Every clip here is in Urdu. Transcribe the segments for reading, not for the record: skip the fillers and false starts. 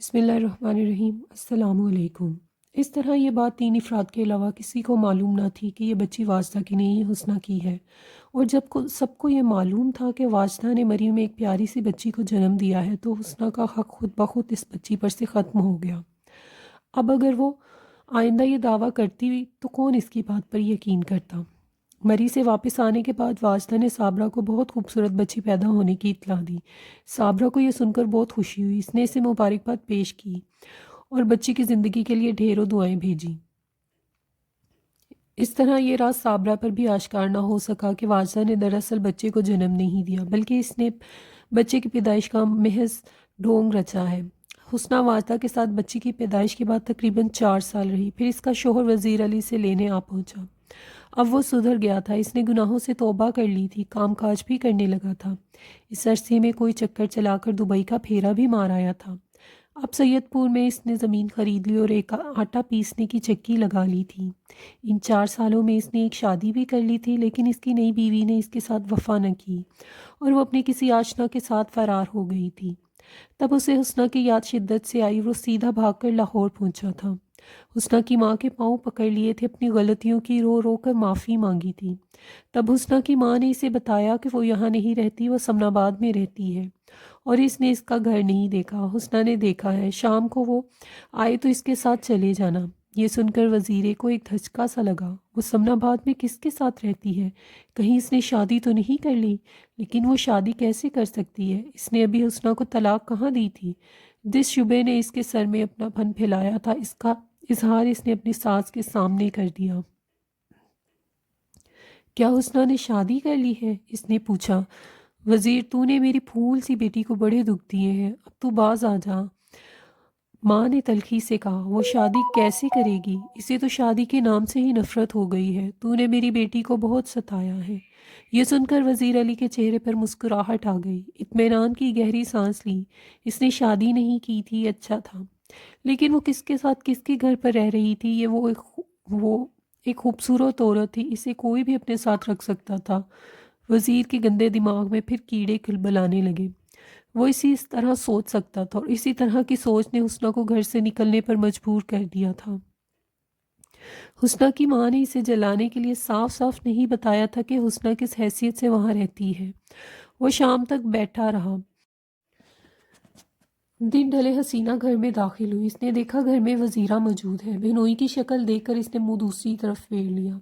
بسم اللہ الرحمن الرحیم۔ السلام علیکم۔ اس طرح یہ بات 3 افراد کے علاوہ کسی کو معلوم نہ تھی کہ یہ بچی واجدہ کی نہیں حسنہ کی ہے، اور جب سب کو یہ معلوم تھا کہ واجدہ نے مریم میں ایک پیاری سی بچی کو جنم دیا ہے تو حسنہ کا حق خود بخود اس بچی پر سے ختم ہو گیا۔ اب اگر وہ آئندہ یہ دعویٰ کرتی ہوئی تو کون اس کی بات پر یقین کرتا؟ مری سے واپس آنے کے بعد واجدہ نے صابرہ کو بہت خوبصورت بچی پیدا ہونے کی اطلاع دی۔ صابرہ کو یہ سن کر بہت خوشی ہوئی۔ اس نے اسے مبارکباد پیش کی اور بچی کی زندگی کے لیے ڈھیروں دعائیں بھیجی۔ اس طرح یہ راز صابرہ پر بھی آشکار نہ ہو سکا کہ واجدہ نے دراصل بچے کو جنم نہیں دیا، بلکہ اس نے بچے کی پیدائش کا محض ڈھونگ رچا ہے۔ حسنہ واجدہ کے ساتھ بچی کی پیدائش کے بعد تقریباً 4 سال رہی، پھر اس کا شوہر وزیر علی سے لینے آ پہنچا۔ اب وہ سدھر گیا تھا، اس نے گناہوں سے توبہ کر لی تھی، کام کاج بھی کرنے لگا تھا۔ اس عرصے میں کوئی چکر چلا کر دبئی کا پھیرا بھی مار آیا تھا۔ اب سید پور میں اس نے زمین خرید لی اور ایک آٹا پیسنے کی چکی لگا لی تھی۔ ان 4 سالوں میں اس نے ایک شادی بھی کر لی تھی، لیکن اس کی نئی بیوی نے اس کے ساتھ وفا نہ کی اور وہ اپنے کسی آشنا کے ساتھ فرار ہو گئی تھی۔ تب اسے حسنہ کی یاد شدت سے آئی، وہ سیدھا بھاگ کر لاہور پہنچا تھا۔ حسنہ کی ماں کے پاؤں پکڑ لیے تھے، اپنی غلطیوں کی رو رو کر معافی مانگی تھی۔ تب حسنہ کی ماں نے اسے بتایا کہ وہ یہاں نہیں رہتی، وہ سمن آباد میں رہتی ہے، اور اس نے اس کا گھر نہیں دیکھا۔ حسنہ نے دیکھا ہے، شام کو وہ آئے تو اس کے ساتھ چلے جانا۔ یہ سن کر وزیرے کو ایک دھچکا سا لگا۔ وہ سمن آباد میں کس کے ساتھ رہتی ہے؟ کہیں اس نے شادی تو نہیں کر لی؟ لیکن وہ شادی کیسے کر سکتی ہے؟ اس نے ابھی حسنہ کو طلاق کہاں دی تھی؟ جس شبے نے اس کے سر میں اپنا پن پھیلایا تھا، اس کا اظہار اس نے اپنی ساس کے سامنے کر دیا۔ کیا حسنہ نے شادی کر لی ہے؟ اس نے پوچھا۔ وزیر، تو نے میری پھول سی بیٹی کو بڑے دکھ دیے ہیں، اب تو باز آ جا۔ ماں نے تلخی سے کہا، وہ شادی کیسے کرے گی؟ اسے تو شادی کے نام سے ہی نفرت ہو گئی ہے۔ تو نے میری بیٹی کو بہت ستایا ہے۔ یہ سن کر وزیر علی کے چہرے پر مسکراہٹ آ گئی۔ اطمینان کی گہری سانس لی۔ اس نے شادی نہیں کی تھی، اچھا تھا، لیکن وہ کس کے ساتھ کس کے گھر پر رہ رہی تھی؟ وہ ایک خوبصورت عورت تھی، اسے کوئی بھی اپنے ساتھ رکھ سکتا تھا۔ وزیر کے گندے دماغ میں پھر کیڑے کھلبلانے لگے۔ وہ اس طرح سوچ سکتا تھا، اور اسی طرح کی سوچ نے حسنہ کو گھر سے نکلنے پر مجبور کر دیا تھا۔ حسنہ کی ماں نے اسے جلانے کے لیے صاف صاف نہیں بتایا تھا کہ حسنہ کس حیثیت سے وہاں رہتی ہے۔ وہ شام تک بیٹھا رہا۔ دن ڈھلے حسینہ گھر میں داخل ہوئی۔ اس نے دیکھا گھر میں وزیرہ موجود ہے۔ بہنوئی کی شکل دیکھ کر اس نے منہ دوسری طرف پھیر لیا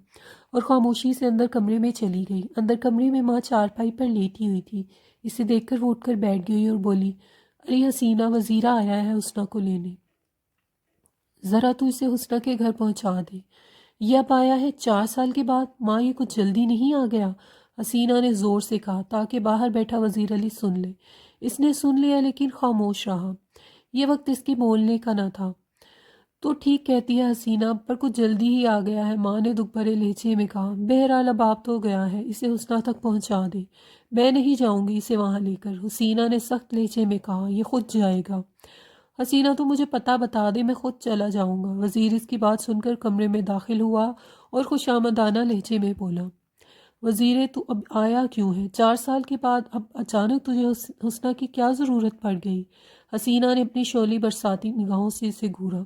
اور خاموشی سے اندر کمرے میں چلی گئی۔ اندر کمرے میں ماں چارپائی پر لیٹی ہوئی تھی۔ اسے دیکھ کر وہ اٹھ کر بیٹھ گئی اور بولی، ارے حسینہ، وزیرہ آیا ہے حسنہ کو لینے، ذرا تو اسے حسنہ کے گھر پہنچا دے۔ یہ اب آیا ہے 4 سال کے بعد؟ ماں، یہ کچھ جلدی نہیں آ گیا؟ حسینہ نے زور سے کہا تاکہ باہر بیٹھا وزیر علی سن لے۔ اس نے سن لیا لیکن خاموش رہا۔ یہ وقت اس کے بولنے کا نہ تھا۔ تو ٹھیک کہتی ہے حسینہ، پر کچھ جلدی ہی آ گیا ہے، ماں نے دکھ بھرے لہجے میں کہا۔ بہرحال اب آپ تو گیا ہے، اسے حسنہ تک پہنچا دے، میں نہیں جاؤں گی اسے وہاں لے کر، حسینہ نے سخت لہجے میں کہا۔ یہ خود جائے گا۔ حسینہ، تو مجھے پتہ بتا دے، میں خود چلا جاؤں گا۔ وزیر اس کی بات سن کر کمرے میں داخل ہوا اور خوشامدانہ لہجے میں بولا، وزیرے، تو اب آیا کیوں ہے 4 سال کے بعد؟ اب اچانک تجھے حسنہ کی کیا ضرورت پڑ گئی؟ حسینہ نے اپنی شعلے برساتی نگاہوں سے اسے گھورا۔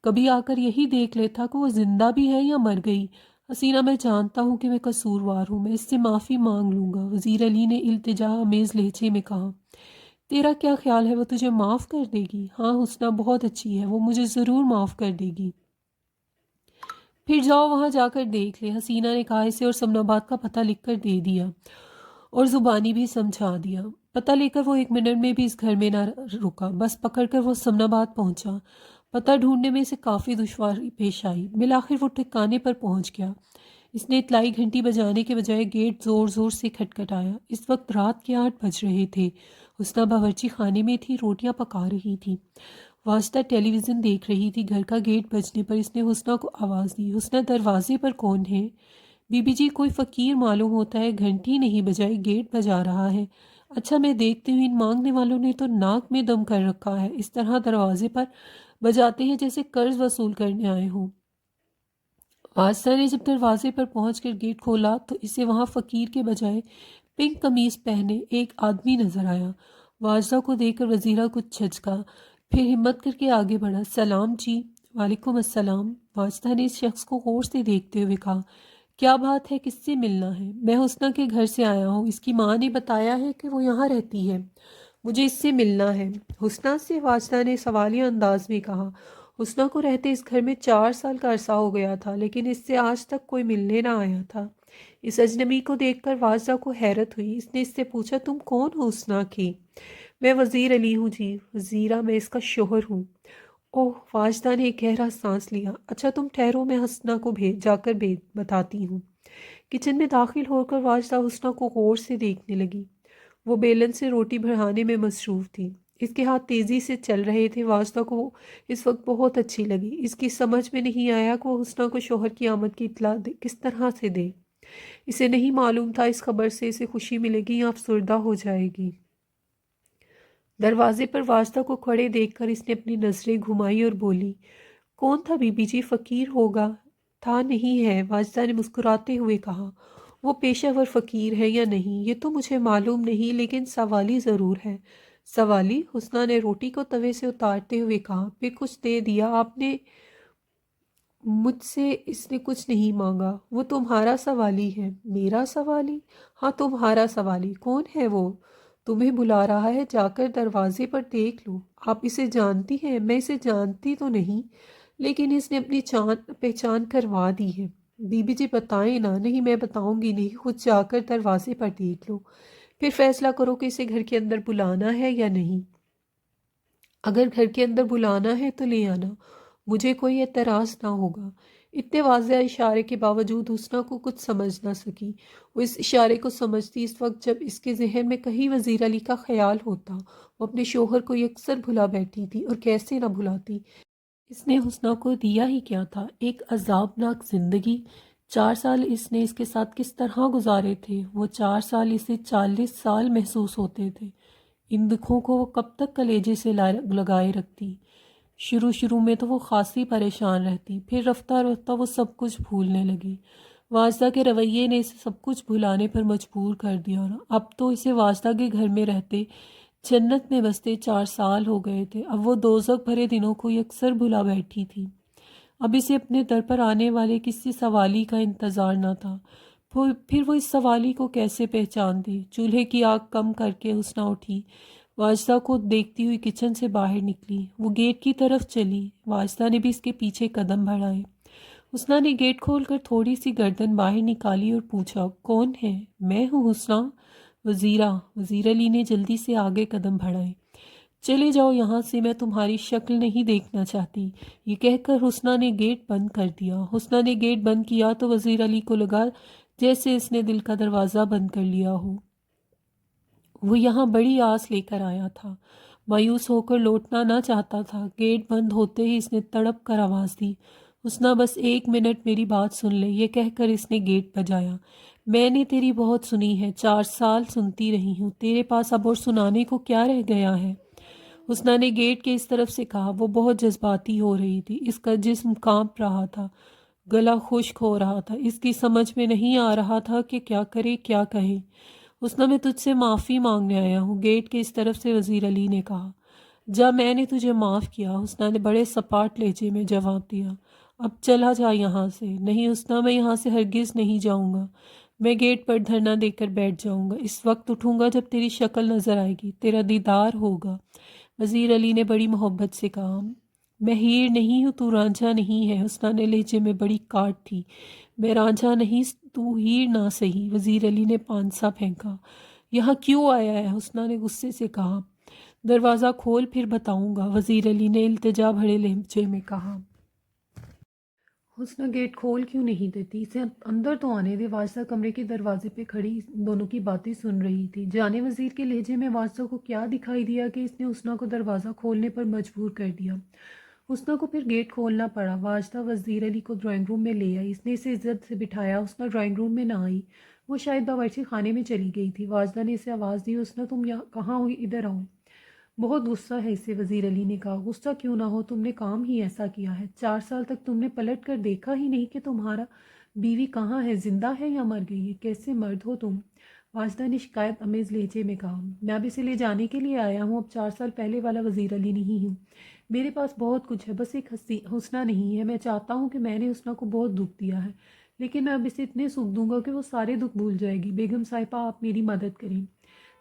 کبھی آ کر یہی دیکھ لیتا کہ وہ زندہ بھی ہے یا مر گئی۔ حسینہ، میں جانتا ہوں کہ میں قصوروار ہوں، میں اس سے معافی مانگ لوں گا، وزیر علی نے التجا آمیز لہجے میں کہا۔ تیرا کیا خیال ہے وہ تجھے معاف کر دے گی؟ ہاں حسنہ بہت اچھی ہے، وہ مجھے ضرور معاف کر دے گی۔ پھر جاؤ وہاں جا کر دیکھ لے، حسینہ نے کہا۔ اسے اور سمن آباد کا پتہ لکھ کر دے دیا اور زبانی بھی سمجھا دیا۔ پتہ لے کر وہ 1 منٹ میں بھی اس گھر میں نہ رکا، بس پکڑ کر وہ سمن آباد پہنچا۔ پتہ ڈھونڈنے میں اسے کافی دشواری پیش آئی، بالآخر وہ ٹھکانے پر پہنچ گیا۔ اس نے اطلاعی گھنٹی بجانے کے بجائے گیٹ زور زور سے کھٹکھٹایا۔ اس وقت رات کے 8 بج رہے تھے۔ حسنہ باورچی خانے میں تھی، روٹیاں پکا رہی تھی۔ واجدہ ٹیلی ویژن دیکھ رہی تھی۔ گھر کا گیٹ بجنے پر اس نے حسنہ کو آواز دی، حسنہ، دروازے پر کون ہے؟ بی بی جی، کوئی فقیر معلوم ہوتا ہے، گھنٹی نہیں بجائی گیٹ بجا رہا ہے۔ اچھا، میں دیکھتی ہوں، ان مانگنے والوں نے تو ناک میں دم کر رکھا ہے، اس طرح دروازے پر بجاتے ہیں جیسے قرض وصول کرنے آئے ہوں۔ واجدہ نے جب دروازے پر پہنچ کر گیٹ کھولا تو اسے وہاں فقیر کے بجائے پنک قمیص پہنے ایک آدمی نظر آیا۔ واجدہ کو دیکھ کر وزیرہ کچھ جھجکا۔ پھر ہمت کر کے آگے بڑھا۔ سلام جی۔ وعلیکم السلام۔ واجدہ نے اس شخص کو غور سے دیکھتے ہوئے کہا، کیا بات ہے، کس سے ملنا ہے؟ میں حسنہ کے گھر سے آیا ہوں، اس کی ماں نے بتایا ہے کہ وہ یہاں رہتی ہے، مجھے اس سے ملنا ہے۔ حسنہ سے؟ واجدہ نے سوالیہ انداز میں کہا۔ حسنہ کو رہتے اس گھر میں 4 سال کا عرصہ ہو گیا تھا، لیکن اس سے آج تک کوئی ملنے نہ آیا تھا۔ اس اجنبی کو دیکھ کر واجدہ کو حیرت ہوئی۔ اس نے اس سے پوچھا، تم کون ہو حسنہ کی؟ میں وزیر علی ہوں جی۔ وزیرہ، میں اس کا شوہر ہوں۔ اوہ! واجدہ نے ایک گہرا سانس لیا۔ اچھا تم ٹھہرو، میں حسنہ کو جا کر بتاتی ہوں۔ کچن میں داخل ہو کر واجدہ حسنہ کو غور سے دیکھنے لگی۔ وہ بیلن سے روٹی بڑھانے میں مصروف تھی۔ اس کے ہاتھ تیزی سے چل رہے تھے۔ واجدہ کو اس وقت بہت اچھی لگی۔ اس کی سمجھ میں نہیں آیا کہ وہ حسنہ کو شوہر کی آمد کی اطلاع کس طرح سے دے۔ اسے نہیں معلوم تھا اس خبر سے اسے خوشی ملے گی یا افسردہ ہو جائے گی۔ دروازے پر واجدہ کو کھڑے دیکھ کر اس نے اپنی نظریں گھمائی اور بولی، کون تھا بی بی جی؟ فقیر ہوگا؟ تھا نہیں ہے، واجدہ نے مسکراتے ہوئے کہا۔ وہ پیشہ ور فقیر ہے یا نہیں یہ تو مجھے معلوم نہیں، لیکن سوالی ضرور ہے۔ سوالی؟ حسنہ نے روٹی کو توے سے اتارتے ہوئے کہا۔ پھر کچھ دے دیا آپ نے؟ مجھ سے اس نے کچھ نہیں مانگا۔ وہ تمہارا سوالی ہے۔ میرا سوالی؟ ہاں تمہارا سوالی۔ کون ہے وہ؟ تمہیں بلا رہا ہے، جا کر دروازے پر دیکھ لو۔ آپ اسے جانتی ہیں؟ میں اسے جانتی تو نہیں، لیکن اس نے اپنی پہچان کروا دی ہے۔ بی بی جی بتائیں نا۔ نہیں میں بتاؤں گی نہیں، خود جا کر دروازے پر دیکھ لو، پھر فیصلہ کرو کہ اسے گھر کے اندر بلانا ہے یا نہیں۔ اگر گھر کے اندر بلانا ہے تو لے آنا، مجھے کوئی اعتراض نہ ہوگا۔ اتنے واضح اشارے کے باوجود حسنہ کو کچھ سمجھ نہ سکی۔ وہ اس اشارے کو سمجھتی اس وقت جب اس کے ذہن میں کہیں وزیر علی کا خیال ہوتا۔ وہ اپنے شوہر کو یکسر بھلا بیٹھی تھی، اور کیسے نہ بھلاتی۔ اس نے حسنہ کو دیا ہی کیا تھا؟ ایک عذابناک زندگی۔ 4 سال اس نے اس کے ساتھ کس طرح گزارے تھے؟ وہ 4 سال اسے 40 سال محسوس ہوتے تھے۔ ان دکھوں کو وہ کب تک کلیجے سے لگائے رکھتی؟ شروع میں تو وہ خاصی پریشان رہتی، پھر رفتہ رفتہ وہ سب کچھ بھولنے لگی۔ واجدہ کے رویے نے اسے سب کچھ بھلانے پر مجبور کر دیا، اور اب تو اسے واجدہ کے گھر میں رہتے، جنت میں بستے 4 سال ہو گئے تھے۔ اب وہ دوزخ بھرے دنوں کو یکسر بھلا بیٹھی تھی۔ اب اسے اپنے در پر آنے والے کسی سوالی کا انتظار نہ تھا۔ پھر وہ اس سوالی کو کیسے پہچانتی؟ چولہے کی آگ کم کر کے حسنہ اٹھی، واجدہ کو دیکھتی ہوئی کچن سے باہر نکلی۔ وہ گیٹ کی طرف چلی، واجدہ نے بھی اس کے پیچھے قدم بڑھائے۔ حسنہ نے گیٹ کھول کر تھوڑی سی گردن باہر نکالی اور پوچھا، کون ہے؟ میں ہوں حسنہ، وزیرہ۔ وزیر علی نے جلدی سے آگے قدم بڑھائے۔ چلے جاؤ یہاں سے، میں تمہاری شکل نہیں دیکھنا چاہتی۔ یہ کہہ کر حسنہ نے گیٹ بند کر دیا۔ حسنہ نے گیٹ بند کیا تو وزیر علی کو لگا جیسے اس نے دل کا دروازہ بند کر لیا ہو۔ وہ یہاں بڑی آس لے کر آیا تھا، مایوس ہو کر لوٹنا نہ چاہتا تھا۔ گیٹ بند ہوتے ہی اس نے تڑپ کر آواز دی، حسنہ بس 1 منٹ میری بات سن لے۔ یہ کہہ کر اس نے گیٹ بجایا۔ میں نے تیری بہت سنی ہے، 4 سال سنتی رہی ہوں، تیرے پاس اب اور سنانے کو کیا رہ گیا ہے؟ حسنہ نے گیٹ کے اس طرف سے کہا۔ وہ بہت جذباتی ہو رہی تھی، اس کا جسم کانپ رہا تھا، گلا خشک ہو رہا تھا۔ اس کی سمجھ میں نہیں آ رہا تھا کہ کیا کرے کیا کہے۔ حسنہ میں تجھ سے معافی مانگنے آیا ہوں، گیٹ کے اس طرف سے وزیر علی نے کہا۔ جا، میں نے تجھے معاف کیا، حسنہ نے بڑے سپاٹ لہجے میں جواب دیا۔ اب چلا جا یہاں سے۔ نہیں حسنہ، میں یہاں سے ہرگز نہیں جاؤں گا، میں گیٹ پر دھرنا دے کر بیٹھ جاؤں گا۔ اس وقت اٹھوں گا جب تیری شکل نظر آئے گی، تیرا دیدار ہوگا۔ وزیر علی نے بڑی محبت سے کہا۔ میں ہیر نہیں ہوں، تو رانجھا نہیں ہے، حسنہ نے لہجے میں بڑی کاٹ تھی۔ میں رانجھا نہیں، تو ہیر نہ سہی، وزیر علی نے پانسا پھینکا۔ یہاں کیوں آیا ہے؟ حسنہ نے غصے سے کہا۔ دروازہ کھول پھر بتاؤں گا، وزیر علی نے التجا بھرے لہجے میں کہا۔ حسنہ گیٹ کھول کیوں نہیں دیتی؟ اسے اندر تو آنے دے۔ واجدہ کمرے کے دروازے پہ کھڑی دونوں کی باتیں سن رہی تھی۔ جانے وزیر کے لہجے میں واجدہ کو کیا دکھائی دیا کہ اس نے حسنہ کو دروازہ کھولنے پر مجبور کر دیا۔ حسنہ کو پھر گیٹ کھولنا پڑا۔ واجدہ وزیر علی کو ڈرائنگ روم میں لے آئی، اس نے اسے عزت سے بٹھایا۔ حسنہ ڈرائنگ روم میں نہ آئی، وہ شاید باورچی خانے میں چلی گئی تھی۔ واجدہ نے اسے آواز دی، حسنہ تم کہاں ہوئی؟ ادھر آؤ۔ بہت غصہ ہے اسے، وزیر علی نے کہا۔ غصہ کیوں نہ ہو، تم نے کام ہی ایسا کیا ہے۔ 4 سال تک تم نے پلٹ کر دیکھا ہی نہیں کہ تمہارا بیوی کہاں ہے، زندہ ہے یا مر گئی ہے؟ کیسے مرد ہو تم؟ واجدہ نے شکایت امیز لہجے میں کہا، میں اب اسے لے جانے کے لیے آیا ہوں، اب 4 سال پہلے والا وزیر علی نہیں ہوں۔ میرے پاس بہت کچھ ہے، بس ایک حسنہ نہیں ہے۔ میں چاہتا ہوں کہ میں نے حسنہ کو بہت دکھ دیا ہے، لیکن میں اب اسے اتنے سکھ دوں گا کہ وہ سارے دکھ بھول جائے گی۔ بیگم صاحبہ، آپ میری مدد کریں،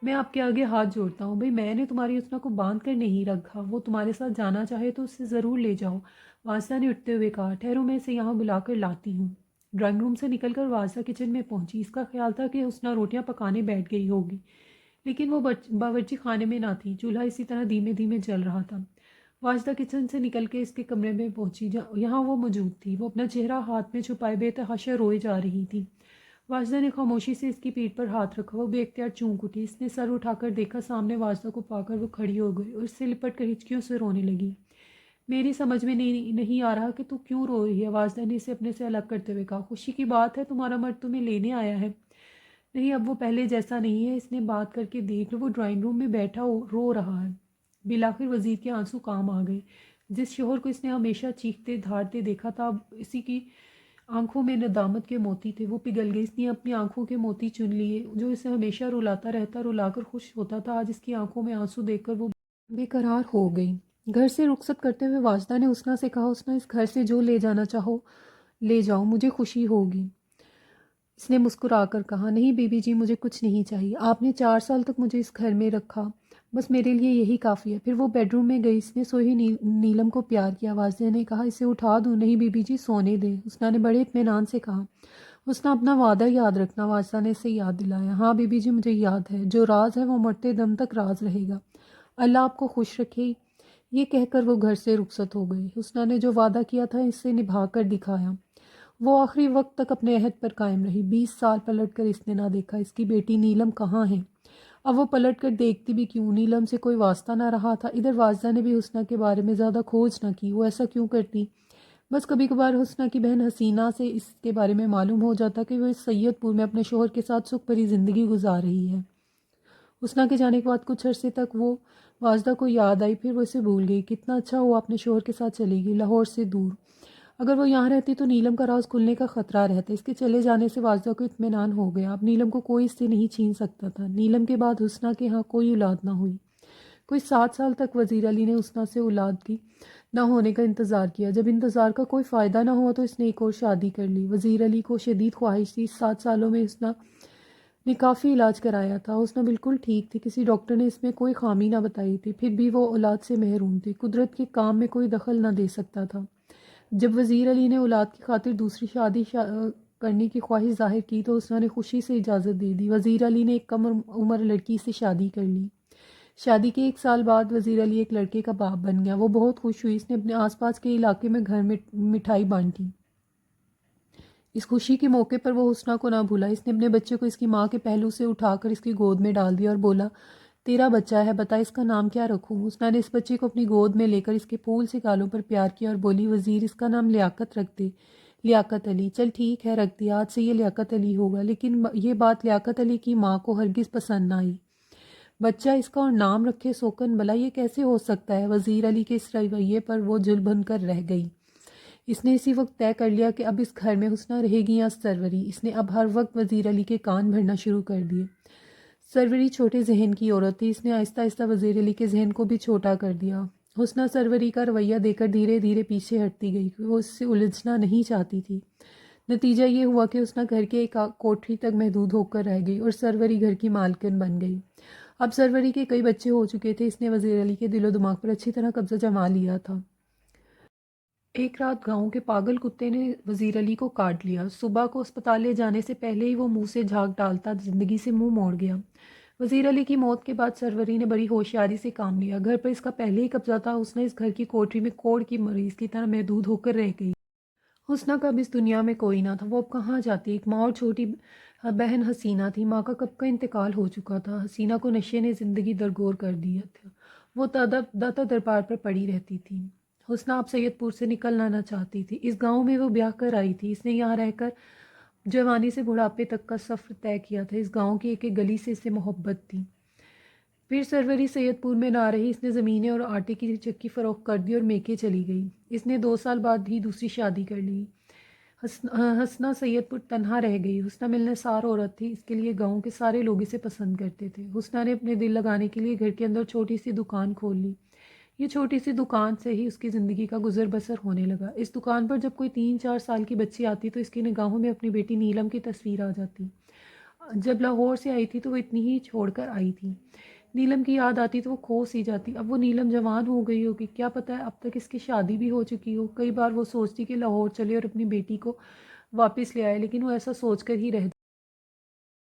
میں آپ کے آگے ہاتھ جوڑتا ہوں۔ بھئی میں نے تمہاری حسنہ کو باندھ کر نہیں رکھا، وہ تمہارے ساتھ جانا چاہے تو اسے ضرور لے جاؤ۔ واجدہ نے اٹھتے ہوئے کہا، ٹھہرو، میں اسے یہاں بلا کر لاتی ہوں۔ ڈرائنگ روم سے نکل کر واجدہ کچن میں پہنچی۔ اس کا خیال تھا کہ حسنہ روٹیاں پکانے بیٹھ گئی ہوگی، لیکن وہ باورچی خانے میں نہ تھی۔ چولہا اسی طرح دھیمے دھیمے جل رہا تھا۔ واجدہ کچن سے نکل کے اس کے کمرے میں پہنچی، یہاں وہ موجود تھی۔ وہ اپنا چہرہ ہاتھ میں چھپائے بے تحاشا روئے جا رہی تھی۔ واجدہ نے خاموشی سے اس کی پیٹھ پر ہاتھ رکھا، وہ بے اختیار چونک اٹھی۔ اس نے سر اٹھا کر دیکھا، سامنے واجدہ کو پا کر وہ کھڑی ہو گئی اور اس سے لپٹ کر ہچکیوں سے رونے لگی۔ میری سمجھ میں نہیں آ رہا کہ تو کیوں رو رہی ہے، واجدہ نے اسے اپنے سے الگ کرتے ہوئے کہا۔ خوشی کی بات ہے، تمہارا مرد تمہیں لینے آیا ہے۔ نہیں، اب وہ پہلے جیسا نہیں ہے، اس نے بات کر کے دیکھ لو، وہ ڈرائنگ روم میں بیٹھا رو رہا ہے۔ بالآخر وزیر کے آنسو کام آ گئے۔ جس شوہر کو اس نے ہمیشہ چیختے دھاڑتے دیکھا تھا، اب اسی کی آنکھوں میں ندامت کے موتی تھے۔ وہ پگھل گئی۔ اس نے اپنی آنکھوں کے موتی چن لیے۔ جو اسے ہمیشہ رلاتا رہتا، رلا کر خوش ہوتا تھا، آج اس کی آنکھوں میں آنسو دیکھ کر وہ بے قرار ہو گئی۔ گھر سے رخصت کرتے ہوئے واجدہ نے حسنہ سے کہا، حسنہ، اس گھر سے جو لے جانا چاہو لے جاؤ، مجھے خوشی ہوگی۔ اس نے مسکرا کر کہا، نہیں بی بی جی، مجھے کچھ نہیں چاہیے۔ آپ نے 4 سال تک مجھے اس گھر میں رکھا، بس میرے لیے یہی کافی ہے۔ پھر وہ بیڈ روم میں گئی۔ اس نے سوئی نیلم کو پیار کیا۔ واجدہ نے کہا، اسے اٹھا دوں؟ نہیں بی بی جی، سونے دیں۔ حسنہ نے بڑے اطمینان سے کہا۔ حسنہ، اپنا وعدہ یاد رکھنا، واجدہ نے اسے یاد دلایا۔ ہاں بی بی جی، مجھے یاد ہے، جو راز ہے وہ مرتے دم تک راز رہے گا۔ اللہ آپ کو خوش رکھے۔ یہ کہہ کر وہ گھر سے رخصت ہو گئی۔ حسنہ نے جو وعدہ کیا تھا اسے نبھا کر دکھایا۔ وہ آخری وقت تک اپنے عہد پر قائم رہی۔ 20 سال پلٹ کر اس نے نہ دیکھا اس کی بیٹی نیلم کہاں ہے۔ اب وہ پلٹ کر دیکھتی بھی کیوں؟ نیلم سے کوئی واسطہ نہ رہا تھا۔ ادھر واجدہ نے بھی حسنہ کے بارے میں زیادہ کھوج نہ کی۔ وہ ایسا کیوں کرتی؟ بس کبھی کبھار حسنہ کی بہن حسینہ سے اس کے بارے میں معلوم ہو جاتا کہ وہ اس سید پور میں اپنے شوہر کے ساتھ سکھ بھری زندگی گزار رہی ہے۔ حسنہ کے جانے کے بعد کچھ عرصے تک وہ واجدہ کو یاد آئی، پھر وہ اسے بھول گئی۔ کتنا اچھا ہوا اپنے شوہر کے ساتھ چلی گئی، لاہور سے دور۔ اگر وہ یہاں رہتی تو نیلم کا راز کھلنے کا خطرہ رہتا۔ اس کے چلے جانے سے واجدہ کو اطمینان ہو گیا، اب نیلم کو کوئی اس سے نہیں چھین سکتا تھا۔ نیلم کے بعد حسنہ کے ہاں کوئی اولاد نہ ہوئی۔ کوئی 7 سال تک وزیر علی نے حسنہ سے اولاد کی نہ ہونے کا انتظار کیا۔ جب انتظار کا کوئی فائدہ نہ ہوا تو اس نے ایک اور شادی کر لی۔ وزیر علی کو شدید خواہش تھی۔ 7 سالوں میں حسنہ نے کافی علاج کرایا تھا، حسنہ بالکل ٹھیک تھی، کسی ڈاکٹر نے اس میں کوئی خامی نہ بتائی تھی، پھر بھی وہ اولاد سے محروم تھی۔ قدرت کے کام میں کوئی دخل نہ دے سکتا تھا۔ جب وزیر علی نے اولاد کی خاطر دوسری شادی کرنے کی خواہش ظاہر کی تو حسنہ نے خوشی سے اجازت دے دی۔ وزیر علی نے ایک کم عمر لڑکی سے شادی کر لی۔ شادی کے 1 سال بعد وزیر علی ایک لڑکے کا باپ بن گیا۔ وہ بہت خوش ہوئی۔ اس نے اپنے آس پاس کے علاقے میں گھر میں مٹھائی بانٹی۔ اس خوشی کے موقع پر وہ حسنہ کو نہ بھولا۔ اس نے اپنے بچے کو اس کی ماں کے پہلو سے اٹھا کر اس کی گود میں ڈال دیا اور بولا، تیرا بچہ ہے، بتا اس کا نام کیا رکھوں؟ حسنہ نے اس بچے کو اپنی گود میں لے کر اس کے پھول سے گالوں پر پیار کیا اور بولی، وزیر، اس کا نام لیاقت رکھ دے۔ لیاقت علی؟ چل ٹھیک ہے، رکھ دیا، آج سے یہ لیاقت علی ہوگا۔ لیکن یہ بات لیاقت علی کی ماں کو ہرگز پسند نہ آئی۔ بچہ اس کا اور نام رکھے سوکن، بھلا یہ کیسے ہو سکتا ہے؟ وزیر علی کے اس رویے پر وہ جل بن کر رہ گئی۔ اس نے اسی وقت طے کر لیا کہ اب اس گھر میں حسنہ رہے گی یا سروری۔ اس نے اب ہر وقت وزیر علی کے کان بھرنا شروع کر دیے۔ سروری چھوٹے ذہن کی عورت تھی۔ اس نے آہستہ آہستہ وزیر علی کے ذہن کو بھی چھوٹا کر دیا۔ حسنہ سروری کا رویہ دے کر دھیرے دھیرے پیچھے ہٹتی گئی۔ وہ اس سے الجھنا نہیں چاہتی تھی۔ نتیجہ یہ ہوا کہ حسنہ گھر کے ایک کوٹری تک محدود ہو کر رہ گئی اور سروری گھر کی مالکن بن گئی۔ اب سروری کے کئی بچے ہو چکے تھے۔ اس نے وزیر علی کے دل و دماغ پر اچھی طرح قبضہ جما لیا تھا۔ ایک رات گاؤں کے پاگل کتے نے وزیر علی کو کاٹ لیا۔ صبح کو اسپتال لے جانے سے پہلے ہی وہ منہ سے جھاگ ڈالتا زندگی سے منہ موڑ گیا۔ وزیر علی کی موت کے بعد سروری نے بڑی ہوشیاری سے کام لیا۔ گھر پر اس کا پہلے ہی قبضہ تھا۔ حسنہ اس گھر کی کوٹری میں کوڑ کی مریض کی طرح محدود ہو کر رہ گئی۔ حسنہ کا اب اس دنیا میں کوئی نہ تھا۔ وہ اب کہاں جاتی؟ ایک ماں اور چھوٹی بہن حسینہ تھی۔ ماں کا کب کا انتقال ہو چکا تھا۔ حسینہ کو نشے نے زندگی درگور کر دیا تھا۔ وہ داتا دربار پر پڑی رہتی تھی۔ حسنہ اب سید پور سے نکلنا نہ چاہتی تھی۔ اس گاؤں میں وہ بیاہ کر آئی تھی۔ اس نے یہاں رہ کر جوانی سے بڑھاپے تک کا سفر طے کیا تھا۔ اس گاؤں کی ایک ایک گلی سے اسے محبت تھی۔ پھر سروری سید پور میں نہ رہی۔ اس نے زمینیں اور آٹے کی چکی فروخت کر دی اور میکے چلی گئی۔ اس نے 2 سال بعد ہی دوسری شادی کر لی۔ حسنہ سید پور تنہا رہ گئی۔ حسنہ ملنسار عورت تھی، اس کے لیے گاؤں کے سارے لوگ اسے پسند کرتے تھے۔ حسنہ نے اپنے دل لگانے کے لیے گھر کے اندر چھوٹی سی دکان کھول لی۔ یہ چھوٹی سی دکان سے ہی اس کی زندگی کا گزر بسر ہونے لگا۔ اس دکان پر جب کوئی 3-4 سال کی بچی آتی تو اس کی نگاہوں میں اپنی بیٹی نیلم کی تصویر آ جاتی۔ جب لاہور سے آئی تھی تو وہ اتنی ہی چھوڑ کر آئی تھی۔ نیلم کی یاد آتی تو وہ کھو سی جاتی۔ اب وہ نیلم جوان ہو گئی ہوگی، کیا پتہ ہے اب تک اس کی شادی بھی ہو چکی ہو۔ کئی بار وہ سوچتی کہ لاہور چلے اور اپنی بیٹی کو واپس لے آئے، لیکن وہ ایسا سوچ کر ہی رہ